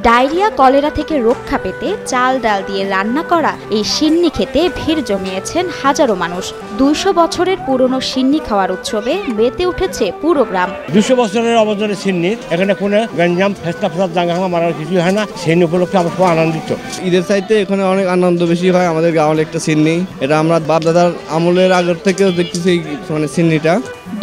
Diarrhoea cholera থেকে রক্ষা পেতে চাল ডাল দিয়ে রান্না করা এই সিন্নি খেতে ভিড় জমিয়েছেন হাজারো মানুষ। ২০০ বছরের পুরনো সিন্নি খাওয়ার উৎসবে মেতে উঠেছে পুরো গ্রাম। ২০০ বছরের অবদানে সিন্নি, এখানে কোনো গঞ্জাম ফেস্তা ফেসাদ দাঙ্গা মারার কিছুই হয় না। সিন্নি উপলক্ষে আমরা খুব আনন্দিত। ঈদের চাইতে এখানে অনেক আনন্দ বেশি হয়। আমাদের গ্রামের একটা সিন্নি, এটা আমরা বাপ দাদার আমলের আগের থেকে দেখতেছি মানে সিন্নিটা।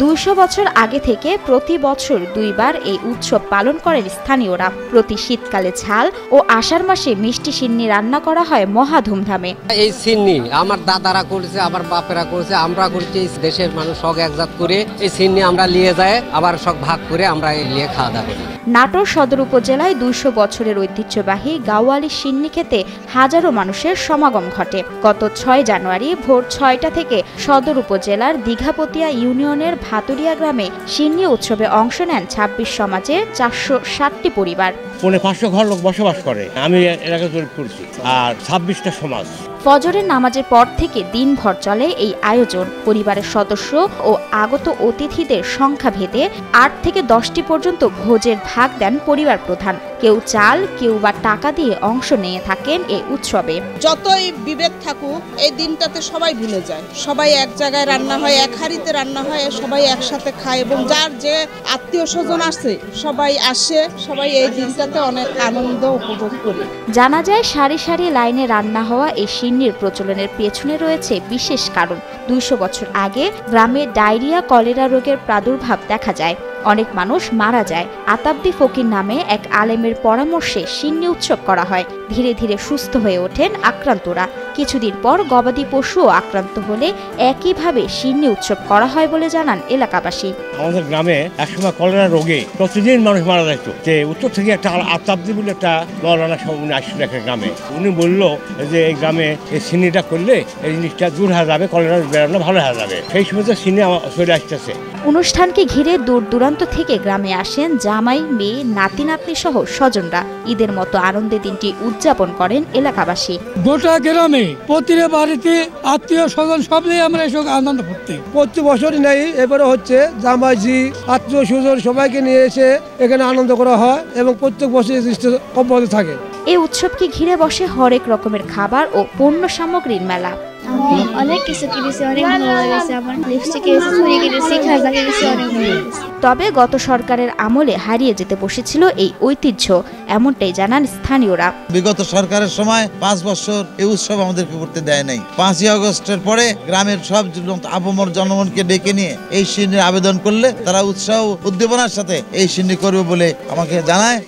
২০০ বছর আগে থেকে প্রতি বছর ২ বার এই উৎসব পালন করেন স্থানীয়রা। প্রতি শীতকালে ঝাল ও আষাঢ় মাসে মিষ্টি সিন্নি রান্না করা হয় মহা ধুমধামে। এই সিন্নি আমার দাদারা করেছে, আমার বাপেরা করেছে, আমরা করেছি। দেশের মানুষ সব একজাত করে এই সিন্নি আমরা নিয়ে যায়, আবার সব ভাগ করে আমরা নিয়ে খাওয়া দাওয়া করি। নাটোর সদর উপজেলায় ২০০ বছরের ঐতিহ্যবাহী গাওয়ালি সিন্নি খেতে হাজারো মানুষের সমাগম ঘটে। গত ৬ জানুয়ারি ভোর ৬টা থেকে সদর উপজেলার দীঘাপতিয়া ইউনিয়নের ভাতুরিয়া গ্রামে সিন্নি উৎসবে অংশ নেন ২৬ সমাজের ৪৬০টি পরিবার। ৫০০ ঘর লোক বসবাস করে। আমি এলাকা জরিপ করছি, আর ২৬টা সমাজ। ফজরের নামাজের পর থেকে দিনভর চলে এই আয়োজন। পরিবারের সদস্য ও আগত অতিথিদের সংখ্যা ভেদে ৮ থেকে ১০টি পর্যন্ত ভোজের ভাগ দেন পরিবার প্রধান। কেউ চাল, কেউ বা টাকা দিয়ে অংশ নিয়ে থাকেন এই উৎসবে। যতই বিভেদ থাকুক, এই দিনটাতে সবাই ভুলে যায়। সবাই এক জায়গায় রান্না হয়, এক হাঁড়িতে রান্না হয়, সবাই একসাথে খায় এবং যার যে আত্মীয় স্বজন আছে সবাই আসে, সবাই এই দিনটাতে অনেক আনন্দ উপভোগ করে। জানা যায় সারি সারি লাইনে রান্না হওয়া এই সিন্নির প্রচলনের পেছনে রয়েছে বিশেষ কারণ। ২০০ বছর আগে গ্রামে ডায়রিয়া কলেরা রোগের প্রাদুর্ভাব দেখা যায়। অনেক মানুষ মারা যায়। আতাব্দি ফকির নামে এক আলেমের পরামর্শে সিন্নি উৎসব করা হয়। ধীরে ধীরে সুস্থ হয়ে ওঠেন আক্রান্তরা। কিছুদিন পর গবাদি পশুও আক্রান্ত হলে একইভাবে সিন্নি উৎসব করা হয় বলে জানান এলাকাবাসী। আমাদের গ্রামে একসময় কলেরা রোগে প্রতিদিন মানুষ মারা যেত। যে উত্তর থেকে একটা আতাব্দি বলে একটা মৌলানা উনি আসছিল একটা গ্রামে। উনি বলল যে এই গ্রামে এই সিন্নিটা করলে এই জিনিসটা দূর হয়ে যাবে, কলেরা বেড়ানো ভালো হয়ে যাবে। সেই সময় সিন্নি চলে আসতেছে। অনুষ্ঠানকে ঘিরে দূর দূরান্ত থেকে গ্রামে আসেন জামাই, মেয়ে, নাতি নাতনি সহ স্বজনরা। ঈদের মতো আনন্দের দিনটি উদযাপন করেন এলাকাবাসী। গোটা গ্রামে প্রতিটা বাড়িতে আত্মীয় স্বজন সব নিয়ে আমরা এসব আনন্দ করতে প্রতি বছরই নেই, এবারে হচ্ছে জামাইজি আত্মীয় স্বজন সবাইকে নিয়ে এসে এখানে আনন্দ করা হয় এবং প্রত্যেক বছর অব্যাহত থাকে। এই উৎসবকে ঘিরে বসে হরেক রকমের খাবার ও পণ্য সামগ্রীর মেলা। আমি অনেক কিছু কিনেছি, অনেক ভালো লেগেছে। আমার লিপস্টিক কিনেছি, চুড়ি কিনেছি, খাজা কিনেছি, অনেক ভালো লেগেছে। তবে গত সরকারের আমলে হারিয়ে যেতে বসেছিল এই ঐতিহ্য, এমনটাই জানান স্থানীয়রা। বিগত সরকারের সময় ৫ বছর এই উৎসব আমাদেরকে করতে দেয় নাই। ৫ই আগস্টের পরে গ্রামের সব আপামর জনগণকে ডেকে নিয়ে এই সিন্নির আবেদন করলে তারা উৎসাহ উদ্দীপনার সাথে এই সিন্নি করবে বলে আমাকে জানায়।